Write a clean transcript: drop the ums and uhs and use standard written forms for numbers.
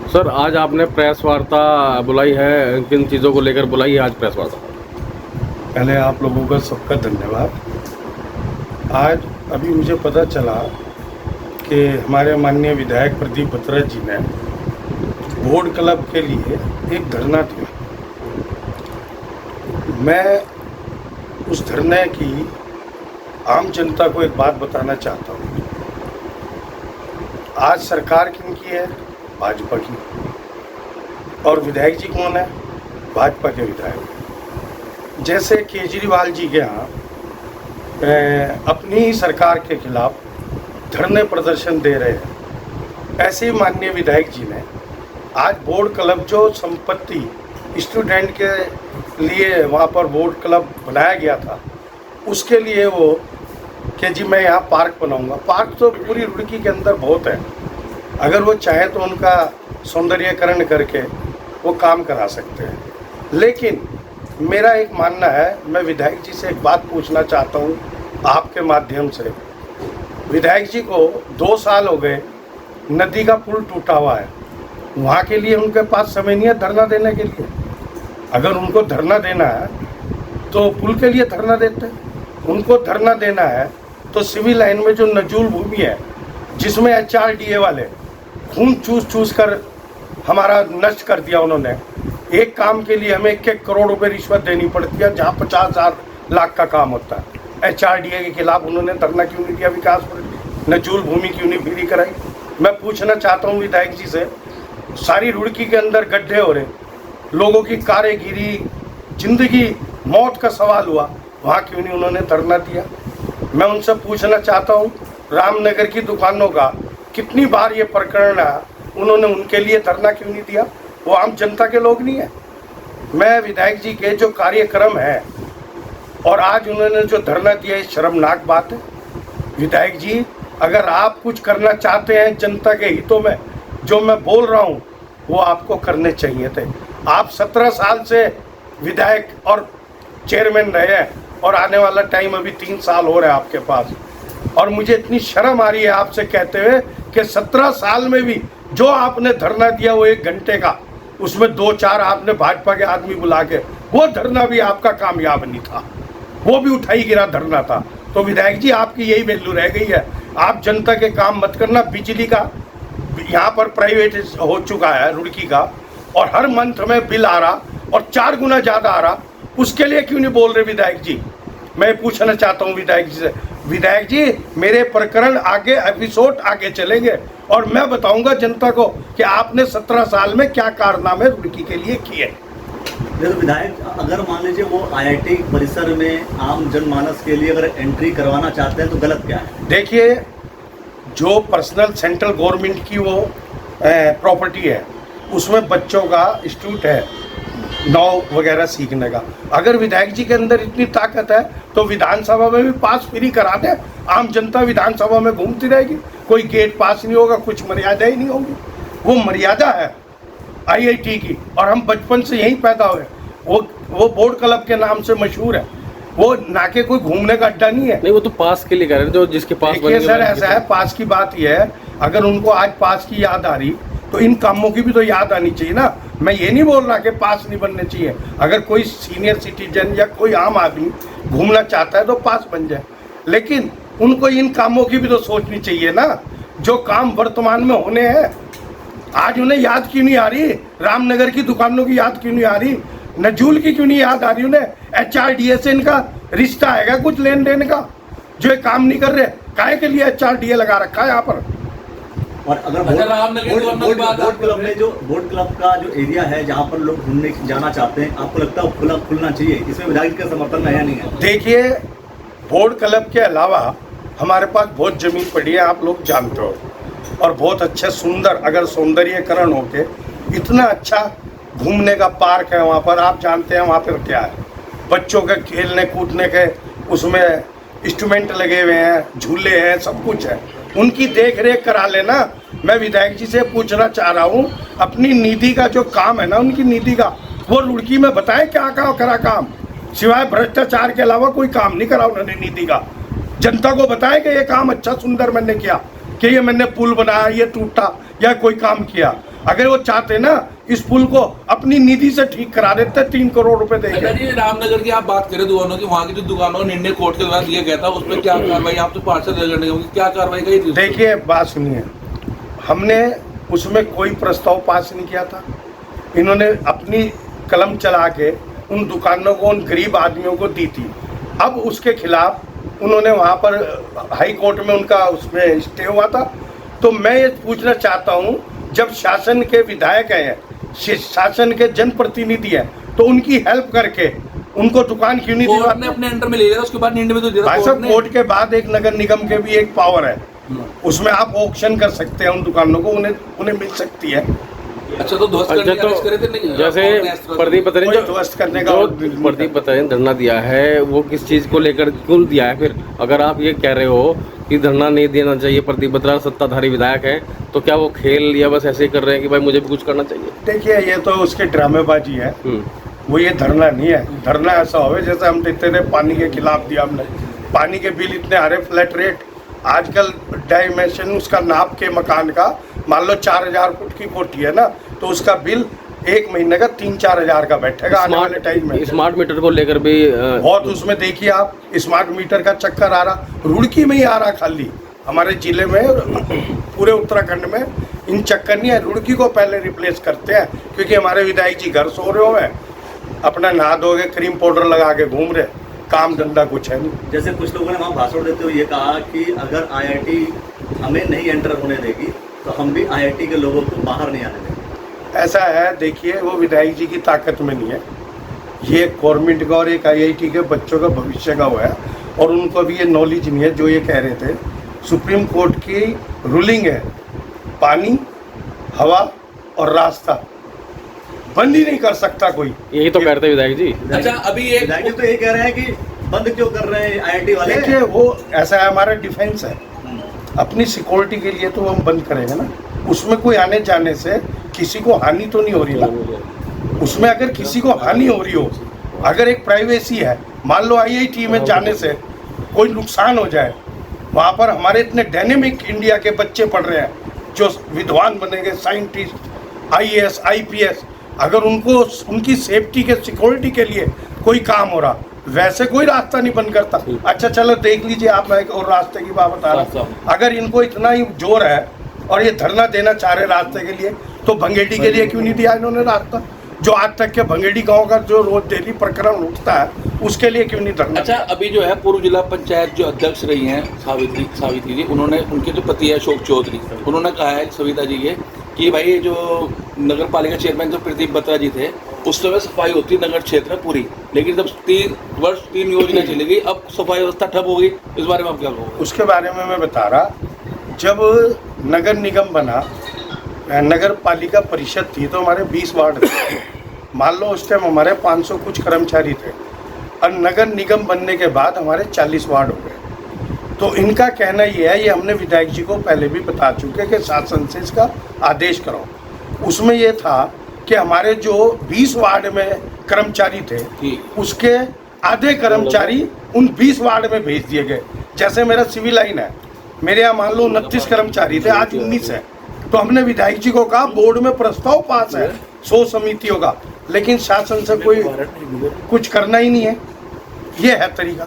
Sir आज आपने press वार्ता बुलाई है, किन चीज़ों को लेकर बुलाई है आज प्रेस वार्ता? पहले आप लोगों का सबका धन्यवाद। आज अभी मुझे पता चला कि हमारे माननीय विधायक प्रदीप बत्रा जी ने बोर्ड क्लब के लिए एक धरना दिया। मैं उस धरने की आम जनता को एक बात बताना चाहता हूँ। आज सरकार किनकी है? भाजपा की। और विधायक जी कौन है? भाजपा के विधायक। जैसे केजरीवाल जी के यहाँ अपनी सरकार के खिलाफ धरने प्रदर्शन दे रहे हैं, ऐसे ही माननीय विधायक जी ने आज बोर्ड क्लब जो संपत्ति स्टूडेंट के लिए वहाँ पर बोर्ड क्लब बनाया गया था, उसके लिए वो कि जी मैं यहाँ पार्क बनाऊंगा। पार्क तो पूरी रुड़की के अंदर बहुत है, अगर वो चाहे तो उनका सौंदर्यीकरण करके वो काम करा सकते हैं। लेकिन मेरा एक मानना है, मैं विधायक जी से एक बात पूछना चाहता हूँ आपके माध्यम से। विधायक जी को 2 साल हो गए, नदी का पुल टूटा हुआ है, वहाँ के लिए उनके पास समय नहीं है धरना देने के लिए। अगर उनको धरना देना है तो पुल के लिए धरना देते हैं। उनको धरना देना है तो सिविल लाइन में जो नजूल भूमि है, जिसमें HRDA वाले खून चूस कर हमारा नष्ट कर दिया उन्होंने। एक काम के लिए हमें 1 करोड़ रुपए रिश्वत देनी पड़ती है, जहाँ 50,000 लाख का काम होता है। HRDA के खिलाफ उन्होंने धरना क्यों नहीं दिया? विकास पर नजूल भूमि क्यों नहीं फ्री कराई? मैं पूछना चाहता हूँ विधायक जी से, सारी रुड़की के अंदर गड्ढे हो रहे, लोगों की कारें गिरी, जिंदगी मौत का सवाल हुआ, वहाँ क्यों नहीं उन्होंने धरना दिया? मैं उनसे पूछना चाहता हूँ, रामनगर की दुकानों का कितनी बार ये प्रकरण है, उन्होंने उनके लिए धरना क्यों नहीं दिया? वो आम जनता के लोग नहीं है। मैं विधायक जी के जो कार्यक्रम है और आज उन्होंने जो धरना दिया, ये शर्मनाक बात है। विधायक जी, अगर आप कुछ करना चाहते हैं जनता के हितों में, जो मैं बोल रहा हूँ वो आपको करने चाहिए थे। आप 17 साल से विधायक और चेयरमैन रहे हैं और आने वाला टाइम अभी 3 साल हो रहा है आपके पास। और मुझे इतनी शर्म आ रही है आपसे कहते हुए कि 17 साल में भी जो आपने धरना दिया वो 1 घंटे का, उसमें 2-4 आपने भाजपा के आदमी बुला के, वो धरना भी आपका कामयाब नहीं था, वो भी उठाई गिरा धरना था। तो विधायक जी, आपकी यही वैल्यू रह गई है। आप जनता के काम मत करना। बिजली का यहाँ पर प्राइवेट हो चुका है रुड़की का, और हर मंथ में बिल आ रहा और 4 गुना ज़्यादा आ रहा, उसके लिए क्यों नहीं बोल रहे विधायक जी? मैं पूछना चाहता हूँ विधायक जी से, विधायक जी मेरे प्रकरण आगे, एपिसोड आगे चलेंगे और मैं बताऊंगा जनता को कि आपने 17 साल में क्या कारनामे रुड़की के लिए किए। देखो विधायक, अगर मान लीजिए वो IIT परिसर में आम जनमानस के लिए अगर एंट्री करवाना चाहते हैं तो गलत क्या है? देखिए, जो पर्सनल सेंट्रल गवर्नमेंट की वो प्रॉपर्टी है, उसमें बच्चों का इंस्टीट्यूट है नाव वगैरह सीखने का। अगर विधायक जी के अंदर इतनी ताकत है तो विधानसभा में भी पास फ्री करा दे। आम जनता विधानसभा में घूमती रहेगी, कोई गेट पास नहीं होगा, कुछ मर्यादा ही नहीं होगी। वो मर्यादा है IIT की, और हम बचपन से यहीं पैदा हुए। वो बोर्ड क्लब के नाम से मशहूर है, वो ना के कोई घूमने का अड्डा नहीं है। नहीं, वो तो पास के लिए कह रहे हैं, जो जिसके पास देखिए सर, ऐसा है, पास की बात यह है, अगर उनको आज पास की याद आ रही तो इन कामों की भी तो याद आनी चाहिए ना। मैं ये नहीं बोल रहा कि पास नहीं बनने चाहिए। अगर कोई सीनियर सिटीजन या कोई आम आदमी घूमना चाहता है तो पास बन जाए, लेकिन उनको इन कामों की भी तो सोचनी चाहिए ना, जो काम वर्तमान में होने हैं। आज उन्हें याद क्यों नहीं आ रही? रामनगर की दुकानों की याद क्यों नहीं आ रही? नजूल की क्यों नहीं याद आ रही उन्हें? HRDA से इनका रिश्ता है कुछ लेन देन का, जो ये काम नहीं कर रहे? काहे के लिए HRDA लगा रखा है यहाँ पर? और अगर बोर्ड क्लब का जो एरिया है जहाँ पर लोग घूमने जाना चाहते हैं, आपको लगता है वो खुलना चाहिए? इसमें विधायक का समर्थन है या नहीं है? देखिए, बोर्ड क्लब के अलावा हमारे पास बहुत ज़मीन पड़ी है, आप लोग जानते हो, और बहुत अच्छे सुंदर, अगर सौंदर्यीकरण हो के इतना अच्छा घूमने का पार्क है वहाँ पर। आप जानते हैं वहाँ पर क्या है, बच्चों के खेलने कूदने के, उसमें इंस्ट्रूमेंट लगे हुए हैं, झूले हैं, सब कुछ है, उनकी देख रेख करा लेना। मैं विधायक जी से पूछना चाह रहा हूँ, अपनी निधि का जो काम है ना, उनकी निधि का, वो रुड़की में बताएं क्या करा काम, सिवाय भ्रष्टाचार के अलावा कोई काम नहीं करा उन्होंने निधि का। जनता को बताएं कि ये काम अच्छा सुंदर मैंने किया, कि ये मैंने पुल बनाया, ये टूटा, या कोई काम किया। अगर वो चाहते ना इस पुल को अपनी निधि से ठीक करा देते, 3 करोड़ रुपए अच्छा देके। जी, रामनगर की आप बात करें दुकानों की, वहाँ की जो दुकानों का निर्णय कोर्ट के द्वारा दिया गया था, उस पर क्या कार्रवाई, आप तो पार्षद करने होंगे, क्या कार्रवाई करी थी? देखिए बात सुनिए, हमने उसमें कोई प्रस्ताव पास नहीं किया था। इन्होंने अपनी कलम चला के उन दुकानों को, उन गरीब आदमियों को दी थी। अब उसके खिलाफ उन्होंने वहाँ पर हाई कोर्ट में उनका उसमें स्टे हुआ था। तो मैं ये पूछना चाहता हूँ, जब शासन के विधायक हैं, शासन के जनप्रतिनिधि हैं, तो उनकी हेल्प करके उनको दुकान क्यों नहीं कोर्ट ने दिलवाते? अपने अंडर में ले लिया, उसके बाद निर्णय में तो दिया भाई कोर्ट साहब, ने। कोर्ट के बाद एक नगर निगम के भी एक पावर है, उसमें आप ऑक्शन कर सकते हैं उन दुकानों को, उन्हें मिल सकती है। अच्छा, तो ध्वस्त करने अच्छा, का आदेश करे थे नहीं? जैसे कोर्ट ने इस तरह से- प्रदीप पता नहीं कोई ध्वस्त करने का प्रदीप पता नहीं धरना दिया है, वो किस चीज़ को लेकर क्यों दिया है? फिर अगर आप ये कह रहे हो कि धरना नहीं देना चाहिए, प्रदीप बत्रा सत्ताधारी विधायक है, तो क्या वो खेल या बस ऐसे ही कर रहे हैं कि भाई मुझे भी कुछ करना चाहिए? देखिए, ये तो उसके ड्रामेबाजी है, वो ये धरना नहीं है। धरना ऐसा हो जैसे हम देखते थे पानी के खिलाफ दिया हमने, पानी के बिल इतने आ रहे, फ्लैट रेट। आजकल डायमेंशन उसका नाप के मकान का, मान लो 4000 फुट की कोठी है ना, तो उसका बिल एक महीने का 3-4 हज़ार का बैठेगा आने वाले टाइम में। स्मार्ट मीटर को लेकर भी बहुत उसमें देखिए आप, स्मार्ट मीटर का चक्कर आ रहा, रुड़की में ही आ रहा खाली, हमारे जिले में पूरे उत्तराखंड में इन चक्कर नहीं है। रुड़की को पहले रिप्लेस करते हैं, क्योंकि हमारे विधायक जी घर सो रहे हुए, अपना नहा धो के क्रीम पाउडर लगा के घूम रहे, काम धंधा कुछ है नहीं। जैसे कुछ लोगों ने वहाँ भाषण देते हुए ये कहा कि अगर आईआईटी हमें नहीं एंटर होने देगी तो हम भी आईआईटी के लोगों को बाहर नहीं आने देंगे। ऐसा है, देखिए, वो विधायक जी की ताकत में नहीं है, ये गवर्नमेंट का और एक आईआईटी के बच्चों का भविष्य का हुआ है, और उनको भी ये नॉलेज नहीं है जो ये कह रहे थे। सुप्रीम कोर्ट की रूलिंग है, पानी, हवा और रास्ता बंद ही नहीं कर सकता कोई। यही तो कहते हैं विधायक जी। अच्छा, अभी ये विधायक तो ये कह रहे हैं कि बंद क्यों कर रहे हैं आईआईटी वाले? देखिए, वो ऐसा है, हमारा डिफेंस है, अपनी सिक्योरिटी के लिए तो हम बंद करेंगे ना। उसमें कोई आने जाने से किसी को हानि तो नहीं हो रही ना। उसमें अगर किसी को हानि हो रही हो, अगर एक प्राइवेसी है, मान लो आईआईटी में जाने से कोई नुकसान हो जाए, वहाँ पर हमारे इतने डायनेमिक इंडिया के बच्चे पढ़ रहे हैं जो विद्वान बनेंगे, साइंटिस्ट, आईएएस, आईपीएस, अगर उनको उनकी सेफ्टी के, सिक्योरिटी के लिए कोई काम हो रहा, वैसे कोई रास्ता नहीं बंद करता। अच्छा चलो देख लीजिए आप, मैं एक और रास्ते की बात बता रहा हूँ। अगर इनको इतना ही जोर है और ये धरना देना चाह रहे रास्ते के लिए, तो भंगेड़ी के लिए क्यों नहीं दिया इन्होंने रास्ता? जो आज तक के भंगेड़ी गांव का जो रोज डेली प्रकरण उठता है, उसके लिए क्यों नहीं धरना? अच्छा, अभी जो है पूर्व जिला पंचायत जो अध्यक्ष रही हैं सावित्री जी, उन्होंने, उनके जो पति है अशोक चौधरी, उन्होंने कहा है सविता जी के कि भाई जो नगर पालिका चेयरमैन जो प्रदीप बत्रा जी थे, उस समय सफाई होती नगर क्षेत्र में पूरी, लेकिन जब 3 वर्ष 3 योजना चली गई, अब सफाई व्यवस्था ठप हो गई। इस बारे में आप क्या कहोगे? उसके बारे में मैं बता रहा, जब नगर निगम बना, नगर पालिका परिषद थी, तो हमारे 20 वार्ड थे। मान लो उस टाइम हमारे 500 कुछ कर्मचारी थे, और नगर निगम बनने के बाद हमारे 40 वार्ड हो गए। तो इनका कहना ये है, ये हमने विधायक जी को पहले भी बता चुके कि शासन से इसका आदेश करो। उसमें ये था कि हमारे जो 20 वार्ड में कर्मचारी थे, उसके आधे कर्मचारी उन 20 वार्ड में भेज दिए गए। जैसे मेरा सिविल लाइन है, मेरे यहाँ मान लो 29 कर्मचारी थे, आज 19 है। तो हमने विधायक जी को कहा, बोर्ड में प्रस्ताव पास है 100 समितियों का, लेकिन शासन से कोई कुछ करना ही नहीं है। ये है तरीका।